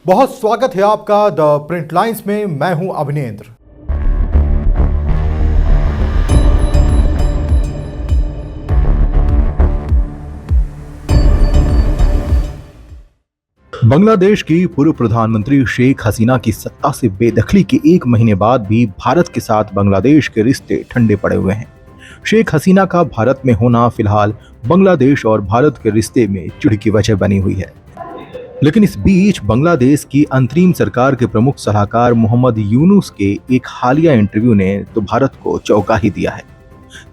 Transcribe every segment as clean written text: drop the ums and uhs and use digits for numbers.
बहुत स्वागत है आपका द प्रिंट लाइंस में। मैं हूं अभिनेंद्र। बांग्लादेश की पूर्व प्रधानमंत्री शेख हसीना की सत्ता से बेदखली के एक महीने बाद भी भारत के साथ बांग्लादेश के रिश्ते ठंडे पड़े हुए हैं। शेख हसीना का भारत में होना फिलहाल बांग्लादेश और भारत के रिश्ते में चिढ़ की वजह बनी हुई है। लेकिन इस बीच बांग्लादेश की अंतरिम सरकार के प्रमुख सलाहकार मोहम्मद यूनुस के एक हालिया इंटरव्यू ने तो भारत को चौंका ही दिया है।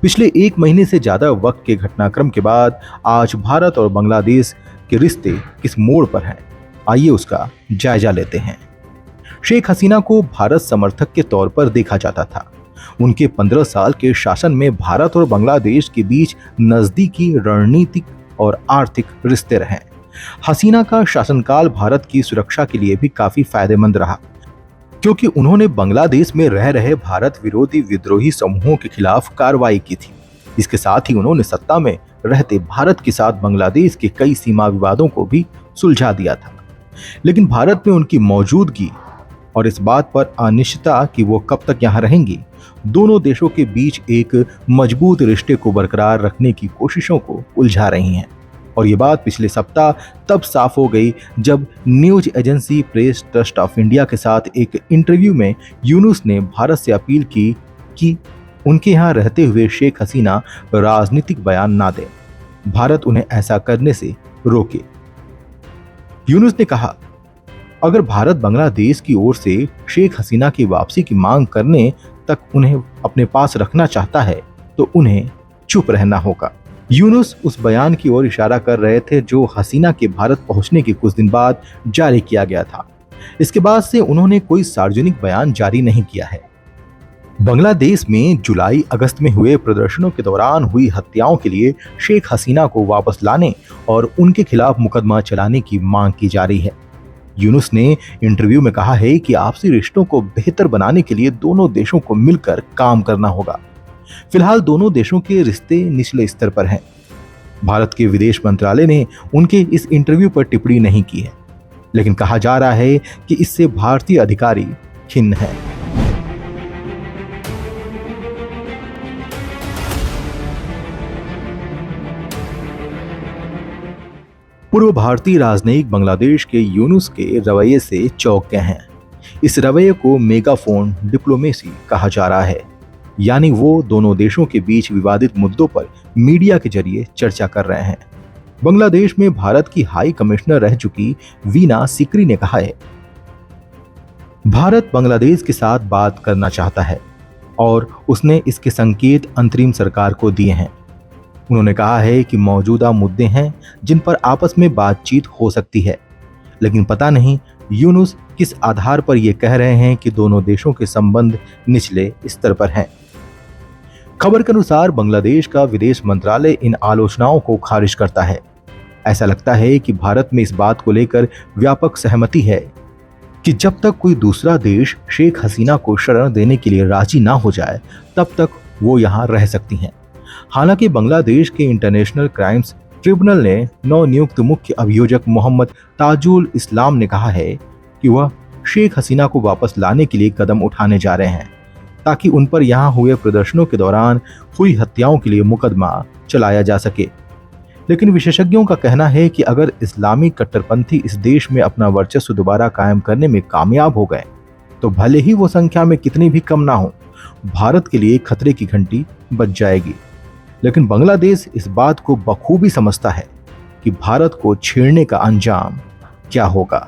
पिछले एक महीने से ज्यादा वक्त के घटनाक्रम के बाद आज भारत और बांग्लादेश के रिश्ते किस मोड़ पर हैं, आइए उसका जायजा लेते हैं। शेख हसीना को भारत समर्थक के तौर पर देखा जाता था। उनके 15 साल के शासन में भारत और बांग्लादेश के बीच नजदीकी रणनीतिक और आर्थिक रिश्ते रहे। हसीना का शासनकाल भारत की सुरक्षा के लिए भी काफी फायदेमंद रहा, क्योंकि उन्होंने बांग्लादेश में रह रहे भारत विरोधी विद्रोही समूहों के खिलाफ कार्रवाई की थी। इसके साथ ही उन्होंने सत्ता में रहते भारत के साथ बांग्लादेश के कई सीमा विवादों को भी सुलझा दिया था। लेकिन भारत में उनकी मौजूदगी और इस बात पर अनिश्चितता कि वो कब तक यहाँ रहेंगी, दोनों देशों के बीच एक मजबूत रिश्ते को बरकरार रखने की कोशिशों को उलझा रही हैं। और ये बात पिछले सप्ताह तब साफ हो गई जब news agency press trust of India के साथ एक इंटरव्यू में यूनुस ने भारत से अपील की कि उनके यहाँ रहते हुए शेख हसीना राजनीतिक बयान ना दें, भारत उन्हें ऐसा करने से रोके। यूनुस ने कहा, अगर भारत बांग्लादेश की ओर से शेख हसीना की वापसी की मांग करने तक उन्हें अपने पास रखना चाहता है तो उन्हें चुप रहना होगा। यूनुस उस बयान की ओर इशारा कर रहे थे जो हसीना के भारत पहुंचने के कुछ दिन बाद जारी किया गया था। इसके बाद से उन्होंने कोई सार्वजनिक बयान जारी नहीं किया है। बांग्लादेश में जुलाई अगस्त में हुए प्रदर्शनों के दौरान हुई हत्याओं के लिए शेख हसीना को वापस लाने और उनके खिलाफ मुकदमा चलाने की मांग की जा रही है। यूनुस ने इंटरव्यू में कहा है कि आपसी रिश्तों को बेहतर बनाने के लिए दोनों देशों को मिलकर काम करना होगा। फिलहाल दोनों देशों के रिश्ते निचले स्तर पर हैं। भारत के विदेश मंत्रालय ने उनके इस इंटरव्यू पर टिप्पणी नहीं की है, लेकिन कहा जा रहा है कि इससे भारतीय अधिकारी खिन्न हैं। पूर्व भारतीय राजनयिक बांग्लादेश के यूनुस के रवैये से चौंक गए हैं। इस रवैये को मेगाफोन डिप्लोमेसी कहा जा रहा है, यानी वो दोनों देशों के बीच विवादित मुद्दों पर मीडिया के जरिए चर्चा कर रहे हैं। बांग्लादेश में भारत की हाई कमिश्नर रह चुकी वीना सिकरी ने कहा है, भारत बांग्लादेश के साथ बात करना चाहता है और उसने इसके संकेत अंतरिम सरकार को दिए हैं। उन्होंने कहा है कि मौजूदा मुद्दे हैं जिन पर आपस में बातचीत हो सकती है, लेकिन पता नहीं यूनुस किस आधार पर यह कह रहे हैं कि दोनों देशों के संबंध निचले स्तर पर हैं। खबर के अनुसार बांग्लादेश का विदेश मंत्रालय इन आलोचनाओं को खारिज करता है। ऐसा लगता है कि भारत में इस बात को लेकर व्यापक सहमति है कि जब तक कोई दूसरा देश शेख हसीना को शरण देने के लिए राजी ना हो जाए, तब तक वो यहाँ रह सकती हैं। हालांकि बांग्लादेश के इंटरनेशनल क्राइम्स ट्रिब्यूनल ने नवनियुक्त मुख्य अभियोजक मोहम्मद ताजुल इस्लाम ने कहा है कि वह शेख हसीना को वापस लाने के लिए कदम उठाने जा रहे हैं, ताकि उन पर यहाँ हुए प्रदर्शनों के दौरान हुई हत्याओं के लिए मुकदमा चलाया जा सके। लेकिन विशेषज्ञों का कहना है कि अगर इस्लामी कट्टरपंथी इस देश में अपना वर्चस्व दोबारा कायम करने में कामयाब हो गए तो भले ही वो संख्या में कितनी भी कम ना हो, भारत के लिए खतरे की घंटी बज जाएगी। लेकिन बांग्लादेश इस बात को बखूबी समझता है कि भारत को छेड़ने का अंजाम क्या होगा।